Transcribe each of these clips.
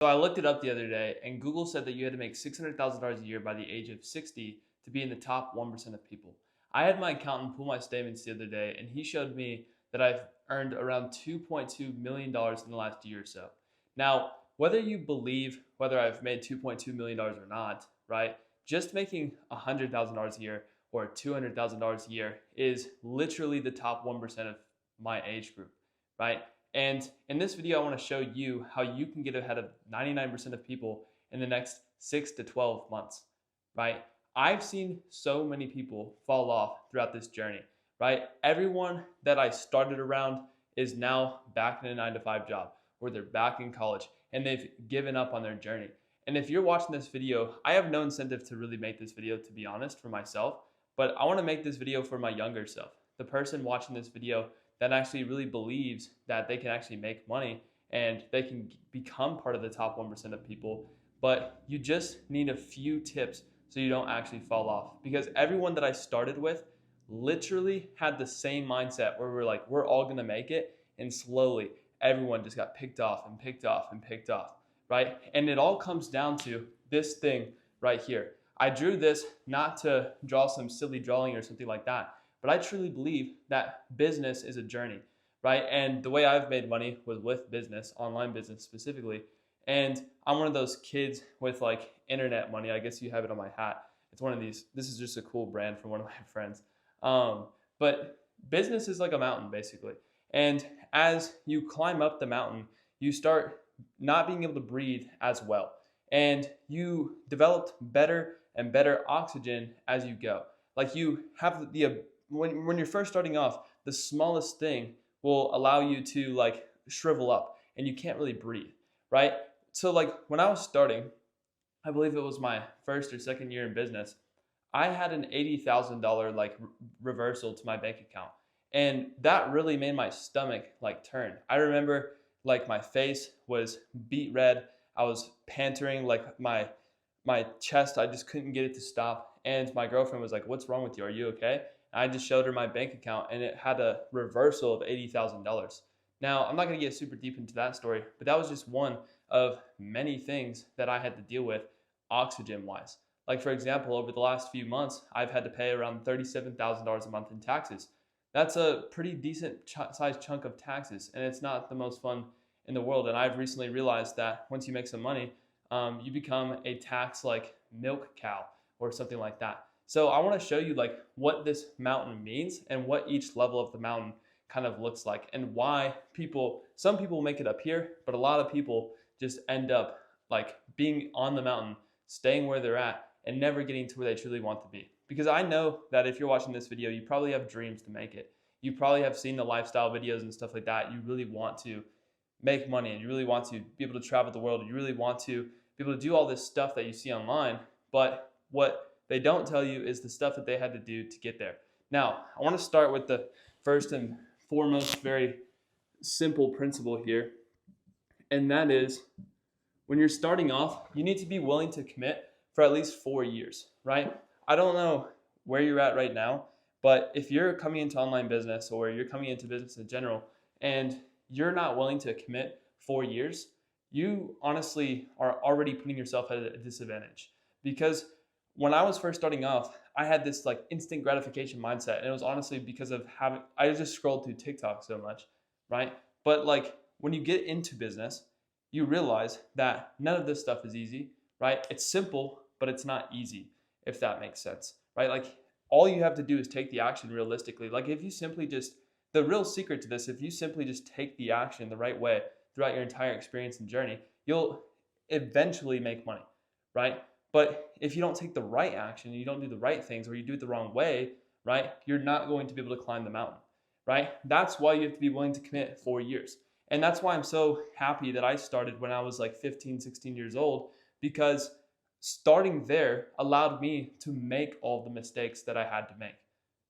So I looked it up the other day, and Google said that you had to make $600,000 a year by the age of 60 to be in the top 1% of people. I had my accountant pull my statements the other day, and he showed me that I've earned around $2.2 million in the last year or so. Now, whether you believe whether I've made $2.2 million or not, right? Just making $100,000 a year or $200,000 a year is literally the top 1% of my age group, right? And in this video, I want to show you how you can get ahead of 99% of people in the next 6 to 12 months, right? I've seen so many people fall off throughout this journey, right? Everyone that I started around is now back in a 9 to 5 job, or they're back in college and they've given up on their journey. And if you're watching this video, I have no incentive to really make this video, to be honest, for myself, but I want to make this video for my younger self, the person watching this video that actually really believes that they can actually make money and they can become part of the top 1% of people. But you just need a few tips so you don't actually fall off. Because everyone that I started with literally had the same mindset where we're like, we're all gonna make it. And slowly, everyone just got picked off and picked off and picked off, right? And it all comes down to this thing right here. I drew this not to draw some silly drawing or something like that, but I truly believe that business is a journey, right? And the way I've made money was with business, online business specifically. And I'm one of those kids with like internet money. I guess you have it on my hat. It's one of these. This is just a cool brand from one of my friends. But business is like a mountain, basically. And as you climb up the mountain, you start not being able to breathe as well. And you developed better and better oxygen as you go. Like you have the when you're first starting off, the smallest thing will allow you to like shrivel up and you can't really breathe, right? So like when I was starting, I believe it was my first or second year in business, I had an $80,000 like reversal to my bank account. And that really made my stomach like turn. I remember like my face was beet red. I was panting, like my chest, I just couldn't get it to stop. And my girlfriend was like, "What's wrong with you? Are you okay?" I just showed her my bank account and it had a reversal of $80,000. Now, I'm not going to get super deep into that story, but that was just one of many things that I had to deal with oxygen wise. Like, for example, over the last few months, I've had to pay around $37,000 a month in taxes. That's a pretty decent sized chunk of taxes, and it's not the most fun in the world. And I've recently realized that once you make some money, you become a tax like milk cow or something like that. So I want to show you like what this mountain means and what each level of the mountain kind of looks like and why some people make it up here, but a lot of people just end up like being on the mountain, staying where they're at and never getting to where they truly want to be. Because I know that if you're watching this video, you probably have dreams to make it. You probably have seen the lifestyle videos and stuff like that. You really want to make money and you really want to be able to travel the world. You really want to be able to do all this stuff that you see online. But what they don't tell you is the stuff that they had to do to get there. Now, I want to start with the first and foremost very simple principle here. And that is when you're starting off, you need to be willing to commit for at least 4 years, right? I don't know where you're at right now, but if you're coming into online business or you're coming into business in general and you're not willing to commit 4 years, you honestly are already putting yourself at a disadvantage. Because when I was first starting off, I had this like instant gratification mindset. And it was honestly because of I just scrolled through TikTok so much, right? But like when you get into business, you realize that none of this stuff is easy, right? It's simple, but it's not easy, if that makes sense, right? Like all you have to do is take the action realistically. Like if you simply just, the real secret to this, if you simply just take the action the right way throughout your entire experience and journey, you'll eventually make money, right? But if you don't take the right action, you don't do the right things, or you do it the wrong way, right, you're not going to be able to climb the mountain, right? That's why you have to be willing to commit 4 years. And that's why I'm so happy that I started when I was like 15, 16 years old, because starting there allowed me to make all the mistakes that I had to make,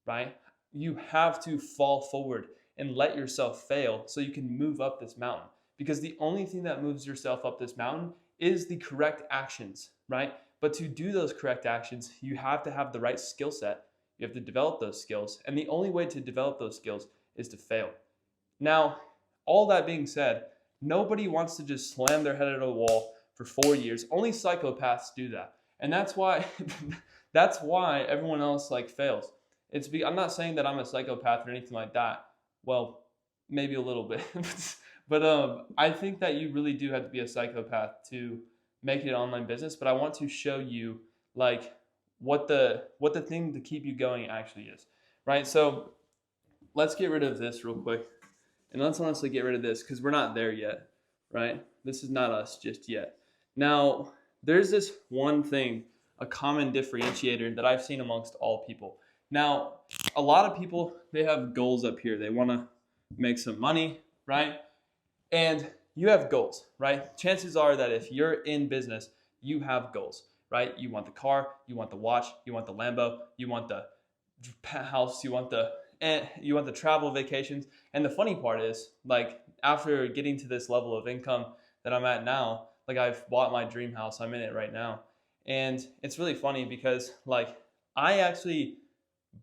right? You have to fall forward and let yourself fail so you can move up this mountain. Because the only thing that moves yourself up this mountain is the correct actions, right? But to do those correct actions, you have to have the right skill set. You have to develop those skills. And the only way to develop those skills is to fail. Now, all that being said, nobody wants to just slam their head at a wall, for 4 years. Only psychopaths do that. And that's why that's why everyone else like fails. I'm not saying that I'm a psychopath or anything like that. Well, maybe a little bit. But I think that you really do have to be a psychopath to make it an online business. But I want to show you like what the thing to keep you going actually is, right? So let's get rid of this real quick, and let's honestly get rid of this because we're not there yet, right? This is not us just yet. Now, there's this one thing, a common differentiator that I've seen amongst all people. Now, a lot of people, they have goals up here. They want to make some money, right? And you have goals, right? Chances are that if you're in business, you have goals, right? You want the car, you want the watch, you want the Lambo, you want the house, you want the travel vacations. And the funny part is, like, after getting to this level of income that I'm at now, like, I've bought my dream house. I'm in it right now. And it's really funny because, like, I actually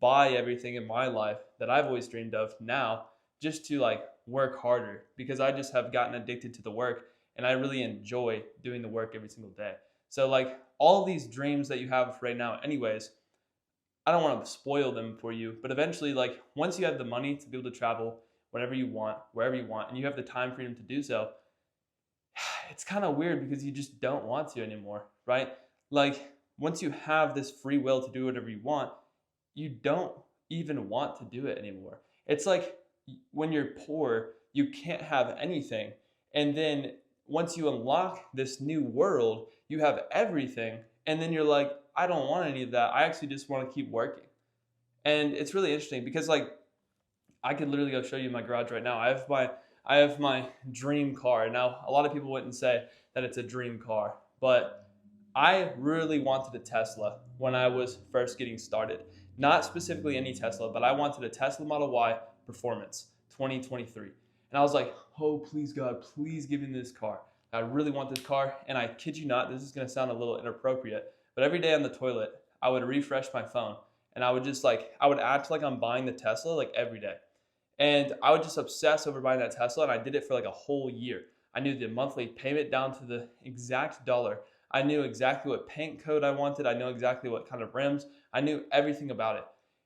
buy everything in my life that I've always dreamed of now just to like work harder because I just have gotten addicted to the work and I really enjoy doing the work every single day. So like all these dreams that you have right now anyways, I don't want to spoil them for you, but eventually like once you have the money to be able to travel whenever you want, wherever you want, and you have the time freedom to do so, it's kind of weird because you just don't want to anymore, right? Like once you have this free will to do whatever you want, you don't even want to do it anymore. It's like when you're poor, you can't have anything. And then once you unlock this new world, you have everything. And then you're like, I don't want any of that. I actually just want to keep working. And it's really interesting because like I could literally go show you my garage right now. I have my dream car. Now, a lot of people wouldn't say that it's a dream car, but I really wanted a Tesla when I was first getting started. Not specifically any Tesla, but I wanted a Tesla Model Y Performance 2023. And I was like, oh, please God, please give me this car. I really want this car. And I kid you not, this is going to sound a little inappropriate, but every day on the toilet, I would refresh my phone and I would act like I'm buying the Tesla like every day. And I would just obsess over buying that Tesla, and I did it for like a whole year. I knew the monthly payment down to the exact dollar. I knew exactly what paint code I wanted. I knew exactly what kind of rims. I knew everything about it.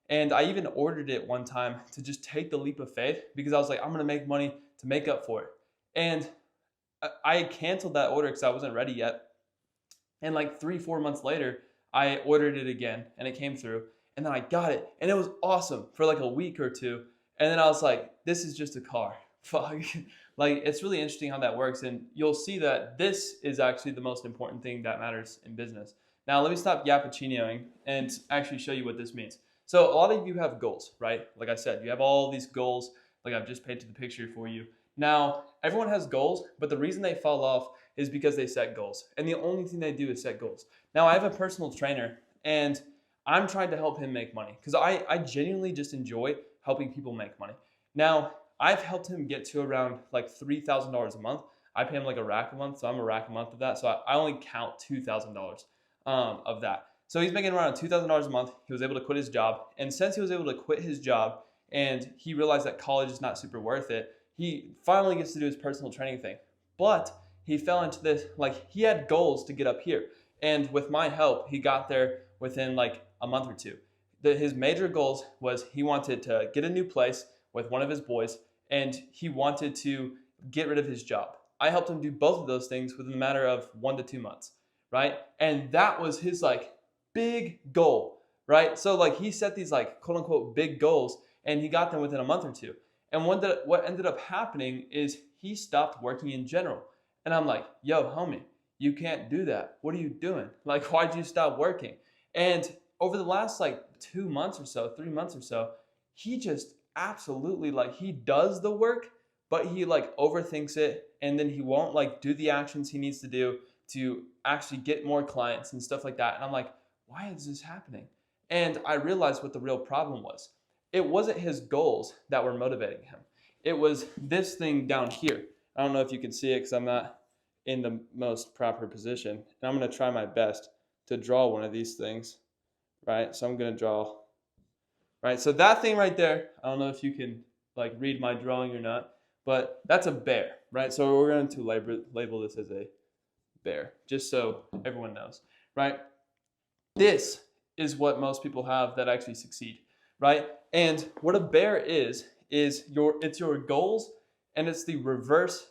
And I even ordered it one time to just take the leap of faith because I was like, I'm going to make money to make up for it. And I canceled that order because I wasn't ready yet. And like 3-4 months later, I ordered it again and it came through. And then I got it. And it was awesome for like a week or two. And then I was like, this is just a car. Fuck. Like, it's really interesting how that works. And you'll see that this is actually the most important thing that matters in business. Now, let me stop yappuccinoing and actually show you what this means. So a lot of you have goals, right? Like I said, you have all these goals, like I've just painted the picture for you. Now, everyone has goals, but the reason they fall off is because they set goals. And the only thing they do is set goals. Now, I have a personal trainer, and I'm trying to help him make money because I genuinely just enjoy helping people make money. Now, I've helped him get to around like $3,000 a month. I pay him like a rack a month, so I'm a rack a month of that. So I only count $2,000 of that. So he's making around $2,000 a month. He was able to quit his job. And since he was able to quit his job and he realized that college is not super worth it, he finally gets to do his personal training thing. But he fell into this, like he had goals to get up here. And with my help, he got there within like a month or two. His major goals was he wanted to get a new place with one of his boys, and he wanted to get rid of his job. I helped him do both of those things within a matter of 1 to 2 months, right? And that was his like big goal, right? So like he set these like quote unquote big goals, and he got them within a month or two. And what ended up happening is he stopped working in general. And I'm like, yo, homie, you can't do that. What are you doing? Like, why'd you stop working? And over the last like 2 months or so, 3 months or so, he just absolutely like he does the work, but he like overthinks it, and then he won't like do the actions he needs to do to actually get more clients and stuff like that. And I'm like, why is this happening? And I realized what the real problem was. It wasn't his goals that were motivating him. It was this thing down here. I don't know if you can see it because I'm not in the most proper position. And I'm going to try my best to draw one of these things, right? So I'm going to draw, right? So that thing right there, I don't know if you can like read my drawing or not, but that's a bear, right? So we're going to label this as a bear, just so everyone knows, right? This is what most people have that actually succeed, right? And what a bear is it's your goals, and it's the reverse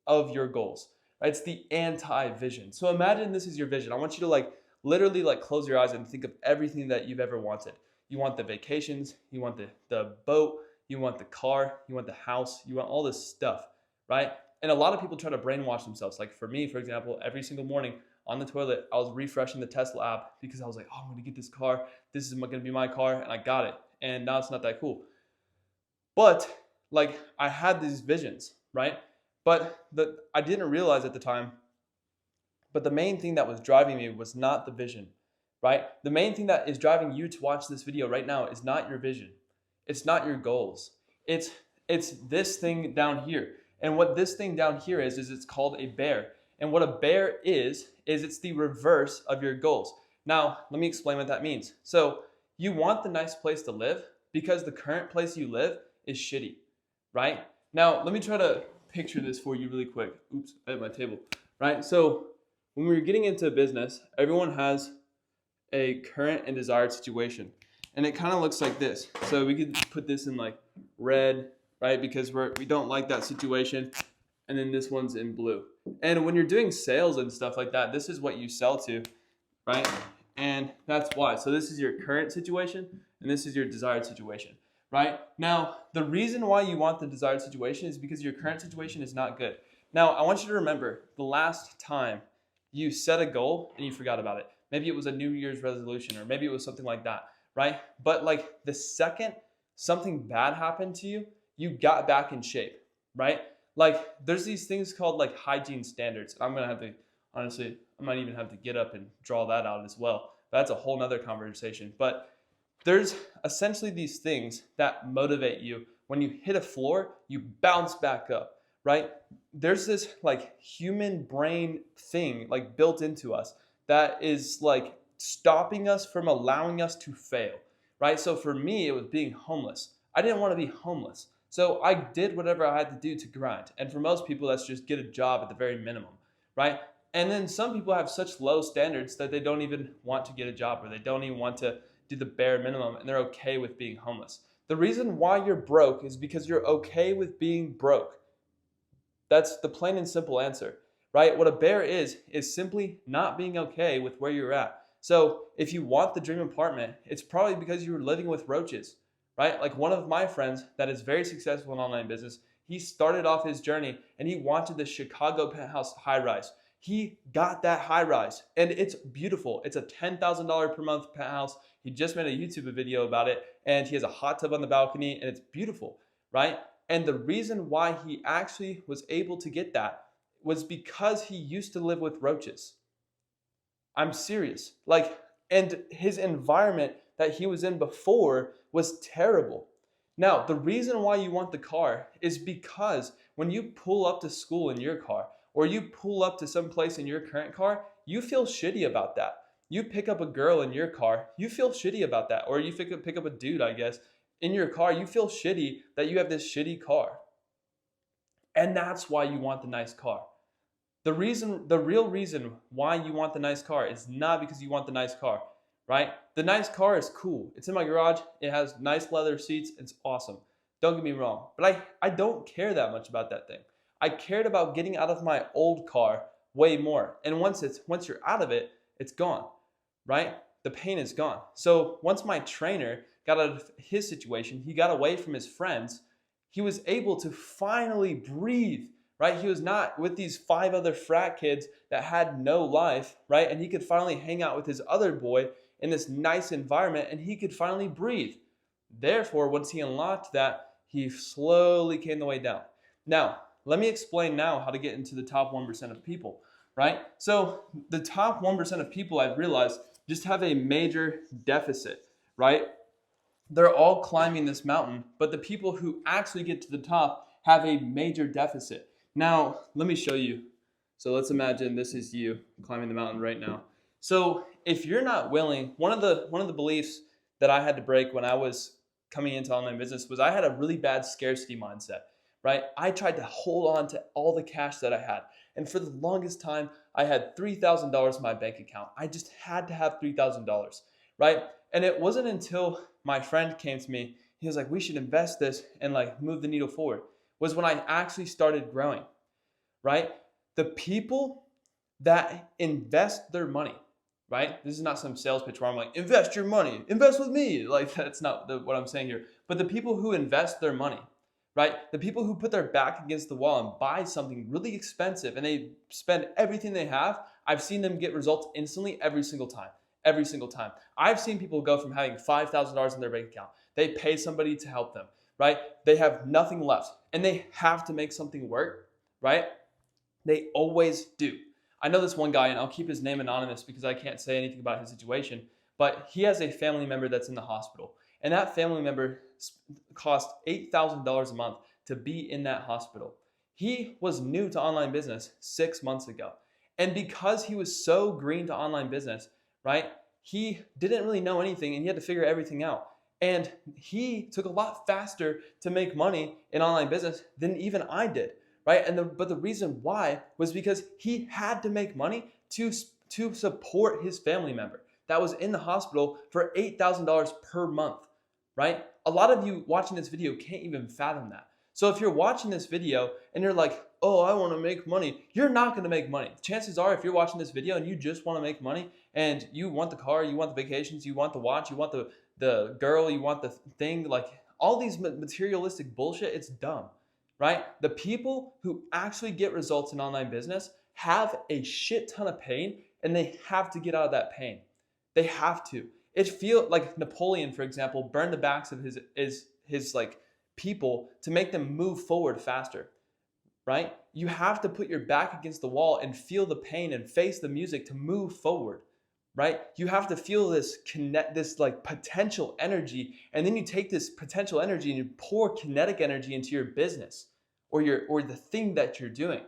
of your goals, right? It's the anti-vision. So imagine this is your vision. I want you to like literally like close your eyes and think of everything that you've ever wanted. You want the vacations, you want the boat, you want the car, you want the house, you want all this stuff, right? And a lot of people try to brainwash themselves. Like for me, for example, every single morning on the toilet, I was refreshing the Tesla app because I was like, oh, I'm gonna get this car. This is gonna be my car, and I got it. And now it's not that cool. But like I had these visions, right? But I didn't realize at the time, but the main thing that was driving me was not the vision, right? The main thing that is driving you to watch this video right now is not your vision. It's not your goals. It's this thing down here. And what this thing down here is it's called a bear. And what a bear is it's the reverse of your goals. Now, let me explain what that means. So you want the nice place to live because the current place you live is shitty, right? Now, let me try to picture this for you really quick. Oops, I hit my table, right? So when we're getting into business, everyone has a current and desired situation. And it kind of looks like this. So we could put this in like red, right? Because we don't like that situation. And then this one's in blue. And when you're doing sales and stuff like that, this is what you sell to, right? And that's why. So this is your current situation, and this is your desired situation, right? Now, the reason why you want the desired situation is because your current situation is not good. Now, I want you to remember the last time you set a goal and you forgot about it. Maybe it was a New Year's resolution, or maybe it was something like that, right? But like the second something bad happened to you, you got back in shape, right? Like there's these things called like hygiene standards. I'm gonna have to, honestly, I might even have to get up and draw that out as well. That's a whole nother conversation. But there's essentially these things that motivate you. When you hit a floor, you bounce back up, right? There's this like human brain thing like built into us that is like stopping us from allowing us to fail, right? So for me, it was being homeless. I didn't want to be homeless. So I did whatever I had to do to grind. And for most people, that's just get a job at the very minimum, right? And then some people have such low standards that they don't even want to get a job, or they don't even want to do the bare minimum, and they're okay with being homeless. The reason why you're broke is because you're okay with being broke. That's the plain and simple answer, right? What a bear is simply not being okay with where you're at. So if you want the dream apartment, it's probably because you were living with roaches, right? Like one of my friends that is very successful in online business, he started off his journey and he wanted the Chicago penthouse high rise. He got that high rise and it's beautiful. It's a $10,000 per month penthouse. He just made a YouTube video about it, and he has a hot tub on the balcony, and it's beautiful, right? And the reason why he actually was able to get that was because he used to live with roaches. I'm serious. Like, and his environment that he was in before was terrible. Now, the reason why you want the car is because when you pull up to school in your car, or you pull up to some place in your current car, you feel shitty about that. You pick up a girl in your car, you feel shitty about that. Or you pick up a dude, I guess, in your car, you feel shitty that you have this shitty car. And that's why you want the nice car. The real reason why you want the nice car is not because you want the nice car, right? The nice car is cool. It's in my garage. It has nice leather seats. It's awesome. Don't get me wrong. But I don't care that much about that thing. I cared about getting out of my old car way more. And once you're out of it, it's gone, right? The pain is gone. So once my trainer got out of his situation, he got away from his friends, he was able to finally breathe, right? He was not with these 5 other frat kids that had no life, right? And he could finally hang out with his other boy in this nice environment, and he could finally breathe. Therefore, once he unlocked that, he slowly came the way down. Now, let me explain now how to get into the top 1% of people, right? So the top 1% of people, I've realized, just have a major deficit, right? They're all climbing this mountain, but the people who actually get to the top have a major deficit. Now, let me show you. So let's imagine this is you climbing the mountain right now. So if you're not willing, one of the beliefs that I had to break when I was coming into online business was I had a really bad scarcity mindset, right? I tried to hold on to all the cash that I had. And for the longest time, I had $3,000 in my bank account. I just had to have $3,000, right? And it wasn't until my friend came to me, he was like, we should invest this and like move the needle forward, was when I actually started growing, right? The people that invest their money, right? This is not some sales pitch where I'm like, invest your money, invest with me. Like, that's not what I'm saying here. But the people who invest their money, right? The people who put their back against the wall and buy something really expensive and they spend everything they have, I've seen them get results instantly every single time. Every single time. I've seen people go from having $5,000 in their bank account. They pay somebody to help them, right? They have nothing left and they have to make something work, right? They always do. I know this one guy, and I'll keep his name anonymous because I can't say anything about his situation, but he has a family member that's in the hospital. And that family member cost $8,000 a month to be in that hospital. He was new to online business 6 months ago. And because he was so green to online business, right, he didn't really know anything and he had to figure everything out. And he took a lot faster to make money in online business than even I did. Right? But the reason why was because he had to make money to support his family member that was in the hospital for $8,000 per month, right? A lot of you watching this video can't even fathom that. So if you're watching this video and you're like, oh, I want to make money, you're not going to make money. Chances are, if you're watching this video and you just want to make money and you want the car, you want the vacations, you want the watch, you want the girl, you want the thing, like all these materialistic bullshit, it's dumb. Right? The people who actually get results in online business have a shit ton of pain and they have to get out of that pain. They have to. It feels like Napoleon, for example, burned the backs of his like people to make them move forward faster. Right? You have to put your back against the wall and feel the pain and face the music to move forward. Right? You have to feel this like potential energy, and then you take this potential energy and you pour kinetic energy into your business or the thing that you're doing,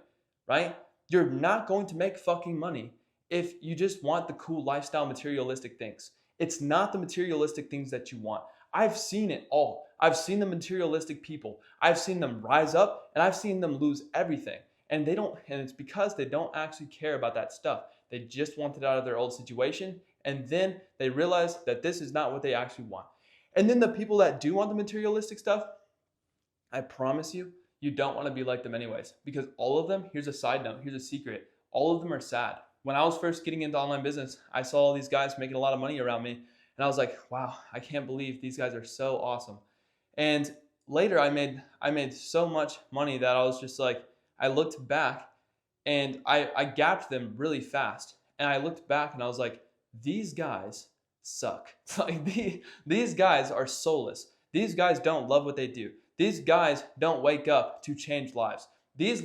right? You're not going to make fucking money if you just want the cool lifestyle materialistic things. It's not the materialistic things that you want. I've seen it all. I've seen the materialistic people. I've seen them rise up and I've seen them lose everything. And it's because they don't actually care about that stuff. They just want it out of their old situation. And then they realize that this is not what they actually want. And then the people that do want the materialistic stuff, I promise you, you don't want to be like them anyways. Because all of them, here's a side note, here's a secret, all of them are sad. When I was first getting into online business, I saw all these guys making a lot of money around me. And I was like, wow, I can't believe these guys are so awesome. And later I made so much money that I was just like, I looked back and I gapped them really fast. And I looked back and I was like, these guys suck. Like these guys are soulless. These guys don't love what they do. These guys don't wake up to change lives. These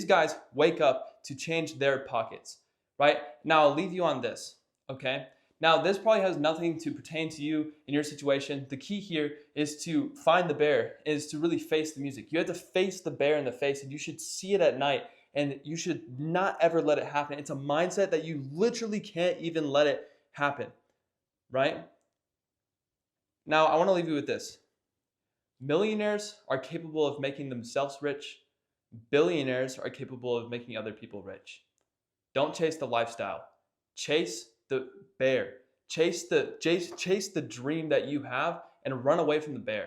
guys wake up to change their pockets, right? Now I'll leave you on this, okay? Now this probably has nothing to pertain to you in your situation. The key here is to find the bear, is to really face the music. You have to face the bear in the face, and you should see it at night, and you should not ever let it happen. It's a mindset that you literally can't even let it happen, right? Now I want to leave you with this. Millionaires are capable of making themselves rich. Billionaires are capable of making other people rich. Don't chase the lifestyle. Chase the bear. Chase the dream that you have and run away from the bear.